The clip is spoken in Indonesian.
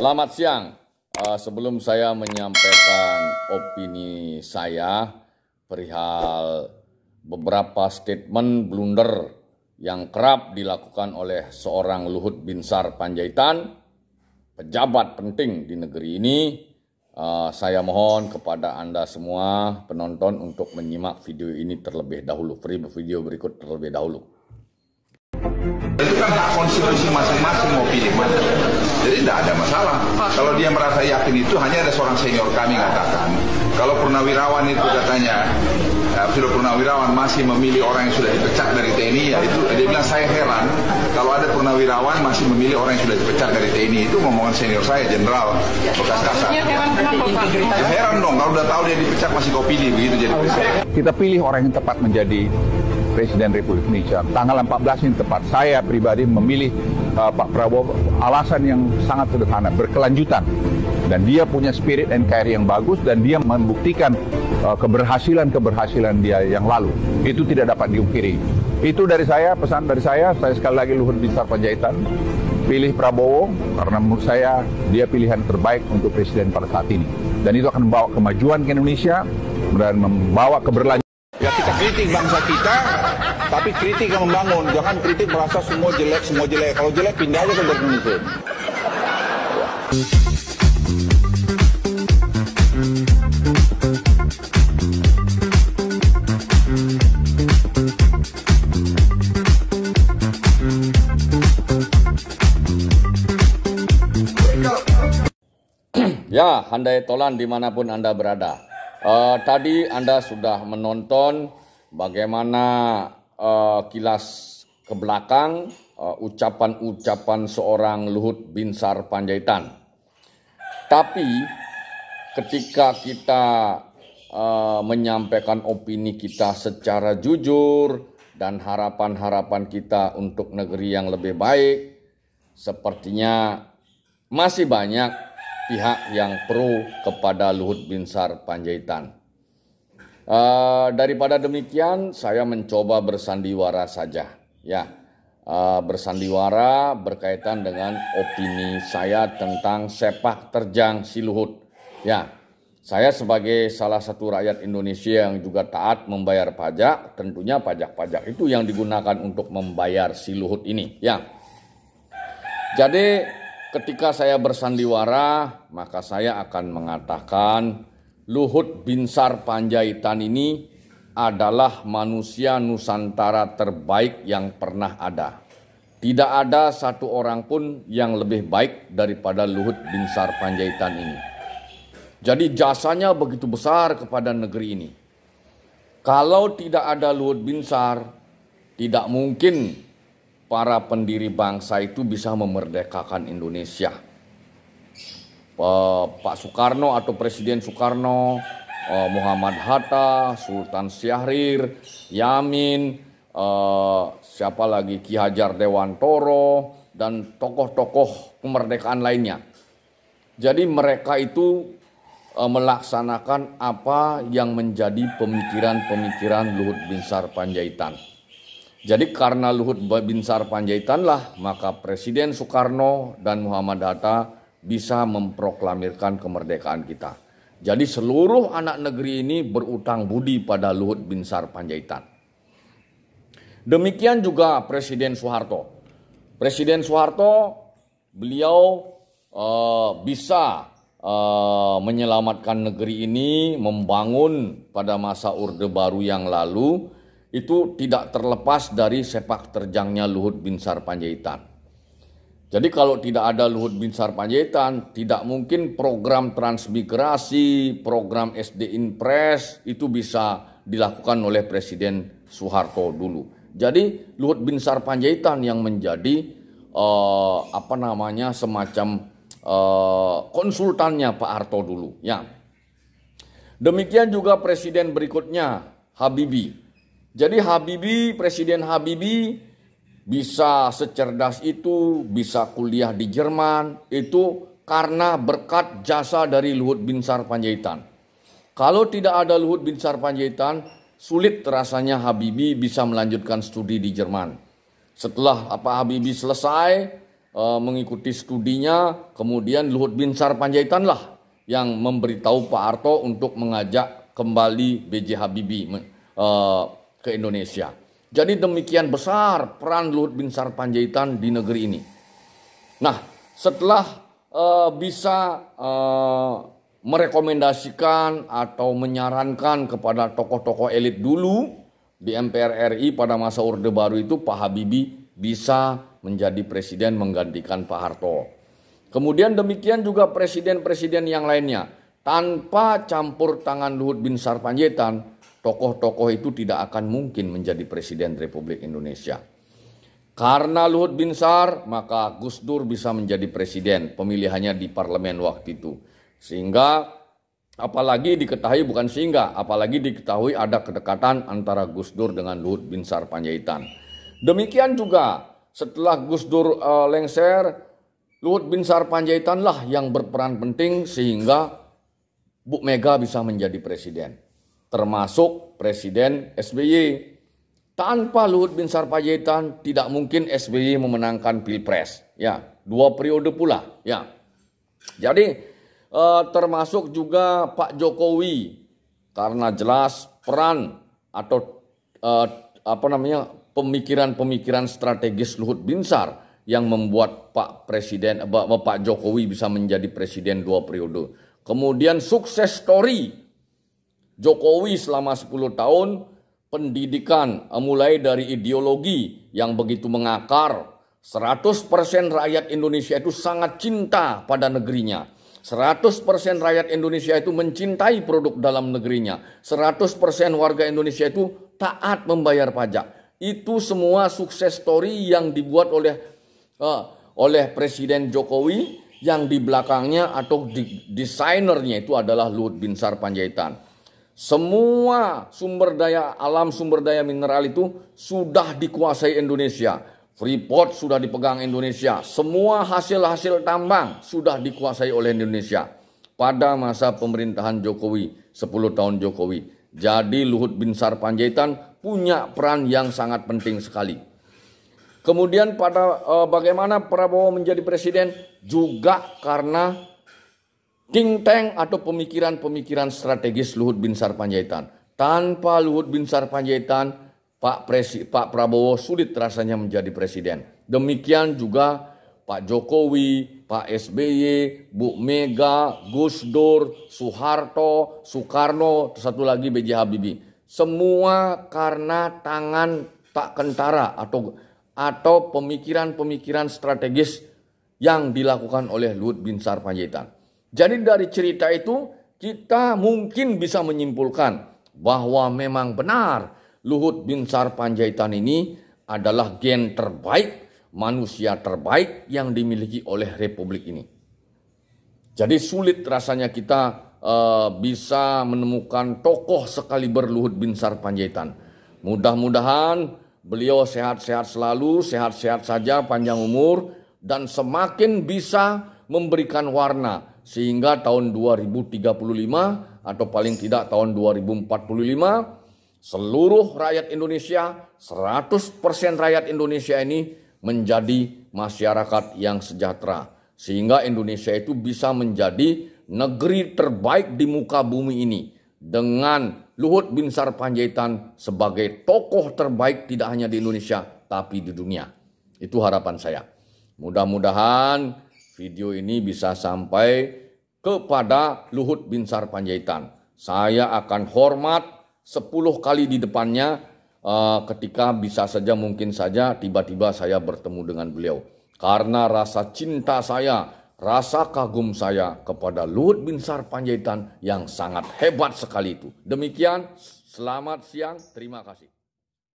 Selamat siang. Sebelum saya menyampaikan opini saya perihal beberapa statement blunder yang kerap dilakukan oleh seorang Luhut Binsar Panjaitan, pejabat penting di negeri ini, saya mohon kepada Anda semua penonton untuk menyimak video ini terlebih dahulu, video berikut terlebih dahulu. Itu kan hak konstitusi masing-masing mau pilih mana. Jadi tidak ada masalah. Kalau dia merasa yakin itu, hanya ada seorang senior kami katakan, kalau purnawirawan itu katanya sudah purnawirawan masih memilih orang yang sudah dipecat dari TNI, ya itu dia bilang saya heran kalau ada purnawirawan masih memilih orang yang sudah dipecat dari TNI. Itu ngomongan senior saya, Jenderal bekas Kasat. Ya, heran dong kalau udah tahu dia dipecat masih kau pilih begitu jadi presiden. Kita pilih orang yang tepat menjadi Presiden Republik Indonesia. Tanggal 14 ini tepat. Saya pribadi memilih Pak Prabowo, alasan yang sangat sederhana, berkelanjutan. Dan dia punya spirit NKRI yang bagus, dan dia membuktikan keberhasilan dia yang lalu. Itu tidak dapat diungkiri. Itu dari saya, pesan dari saya sekali lagi Luhut Binsar Panjaitan, pilih Prabowo, karena menurut saya dia pilihan terbaik untuk Presiden pada saat ini. Dan itu akan membawa kemajuan ke Indonesia, dan membawa keberlanjutan. Ya, kita kritik bangsa kita, tapi kritik yang membangun. Jangan kritik merasa semua jelek. Kalau jelek pindah aja ke Indonesia. Ya, handai tolan dimanapun Anda berada. Tadi Anda sudah menonton bagaimana kilas ke belakang ucapan-ucapan seorang Luhut Binsar Panjaitan. Tapi ketika kita menyampaikan opini kita secara jujur dan harapan-harapan kita untuk negeri yang lebih baik, sepertinya masih banyak pihak yang pro kepada Luhut Binsar Panjaitan. Daripada demikian, saya mencoba bersandiwara saja, ya, bersandiwara berkaitan dengan opini saya tentang sepak terjang si Luhut. Ya, saya sebagai salah satu rakyat Indonesia yang juga taat membayar pajak, tentunya pajak-pajak itu yang digunakan untuk membayar si Luhut ini. Ya, jadi ketika saya bersandiwara, maka saya akan mengatakan Luhut Binsar Panjaitan ini adalah manusia Nusantara terbaik yang pernah ada. Tidak ada satu orang pun yang lebih baik daripada Luhut Binsar Panjaitan ini. Jadi jasanya begitu besar kepada negeri ini. Kalau tidak ada Luhut Binsar, tidak mungkin para pendiri bangsa itu bisa memerdekakan Indonesia. Pak Soekarno atau Presiden Soekarno, Muhammad Hatta, Sultan Syahrir, Yamin, siapa lagi, Ki Hajar Dewantoro, dan tokoh-tokoh kemerdekaan lainnya. Jadi mereka itu melaksanakan apa yang menjadi pemikiran-pemikiran Luhut Binsar Panjaitan. Jadi karena Luhut Binsar Panjaitanlah maka Presiden Soekarno dan Muhammad Hatta bisa memproklamirkan kemerdekaan kita. Jadi seluruh anak negeri ini berutang budi pada Luhut Binsar Panjaitan. Demikian juga Presiden Soeharto. Presiden Soeharto, beliau bisa menyelamatkan negeri ini, membangun pada masa Orde Baru yang lalu. Itu tidak terlepas dari sepak terjangnya Luhut Binsar Panjaitan. Jadi kalau tidak ada Luhut Binsar Panjaitan, tidak mungkin program transmigrasi, program SD Impres itu bisa dilakukan oleh Presiden Soeharto dulu. Jadi Luhut Binsar Panjaitan yang menjadi semacam konsultannya Pak Harto dulu. Ya. Demikian juga Presiden berikutnya, Habibie. Jadi Presiden Habibie bisa secerdas itu, bisa kuliah di Jerman, itu karena berkat jasa dari Luhut Binsar Panjaitan. Kalau tidak ada Luhut Binsar Panjaitan, sulit rasanya Habibie bisa melanjutkan studi di Jerman. Setelah Habibie selesai, mengikuti studinya, kemudian Luhut Binsar Panjaitan lah yang memberitahu Pak Harto untuk mengajak kembali B.J. Habibie ke Indonesia. Jadi demikian besar peran Luhut Binsar Panjaitan di negeri ini. Nah, setelah bisa merekomendasikan atau menyarankan kepada tokoh-tokoh elit dulu di MPR RI pada masa Orde Baru itu, Pak Habibie bisa menjadi presiden menggantikan Pak Harto. Kemudian demikian juga presiden-presiden yang lainnya. Tanpa campur tangan Luhut Binsar Panjaitan, tokoh-tokoh itu tidak akan mungkin menjadi presiden Republik Indonesia. Karena Luhut Binsar, maka Gus Dur bisa menjadi presiden, pemilihannya di parlemen waktu itu. Sehingga apalagi diketahui ada kedekatan antara Gus Dur dengan Luhut Binsar Panjaitan. Demikian juga setelah Gus Dur lengser, Luhut Binsar Panjaitan lah yang berperan penting sehingga Bu Mega bisa menjadi presiden. Termasuk Presiden SBY. Tanpa Luhut Binsar Panjaitan tidak mungkin SBY memenangkan Pilpres. Ya, 2 periode pula. Ya. Jadi termasuk juga Pak Jokowi karena jelas peran atau pemikiran-pemikiran strategis Luhut Binsar yang membuat Pak Jokowi bisa menjadi presiden 2 periode. Kemudian sukses story Jokowi selama 10 tahun, pendidikan mulai dari ideologi yang begitu mengakar. 100% rakyat Indonesia itu sangat cinta pada negerinya. 100% rakyat Indonesia itu mencintai produk dalam negerinya. 100% warga Indonesia itu taat membayar pajak. Itu semua sukses story yang dibuat oleh Presiden Jokowi, yang di belakangnya atau desainernya itu adalah Luhut Binsar Panjaitan. Semua sumber daya alam, sumber daya mineral itu sudah dikuasai Indonesia. Freeport sudah dipegang Indonesia. Semua hasil-hasil tambang sudah dikuasai oleh Indonesia pada masa pemerintahan Jokowi, 10 tahun Jokowi. Jadi Luhut Binsar Panjaitan punya peran yang sangat penting sekali. Kemudian bagaimana Prabowo menjadi presiden juga karena think tank atau pemikiran-pemikiran strategis Luhut Binsar Panjaitan. Tanpa Luhut Binsar Panjaitan, Pak Prabowo sulit rasanya menjadi presiden. Demikian juga Pak Jokowi, Pak SBY, Bu Mega, Gus Dur, Soeharto, Soekarno, satu lagi B.J. Habibie. Semua karena tangan tak kentara atau pemikiran-pemikiran strategis yang dilakukan oleh Luhut Binsar Panjaitan. Jadi dari cerita itu kita mungkin bisa menyimpulkan bahwa memang benar Luhut Binsar Panjaitan ini adalah gen terbaik, manusia terbaik yang dimiliki oleh Republik ini. Jadi sulit rasanya kita bisa menemukan tokoh sekaliber Luhut Binsar Panjaitan. Mudah-mudahan beliau sehat-sehat selalu, sehat-sehat saja, panjang umur, dan semakin bisa memberikan warna sehingga tahun 2035 atau paling tidak tahun 2045 seluruh rakyat Indonesia, 100% rakyat Indonesia ini menjadi masyarakat yang sejahtera. Sehingga Indonesia itu bisa menjadi negeri terbaik di muka bumi ini. Dengan Luhut Binsar Panjaitan sebagai tokoh terbaik tidak hanya di Indonesia, tapi di dunia. Itu harapan saya. Mudah-mudahan video ini bisa sampai kepada Luhut Binsar Panjaitan. Saya akan hormat 10 kali di depannya ketika bisa saja mungkin saja tiba-tiba saya bertemu dengan beliau. Karena rasa cinta saya, rasa kagum saya kepada Luhut Binsar Panjaitan yang sangat hebat sekali itu. Demikian, selamat siang, terima kasih.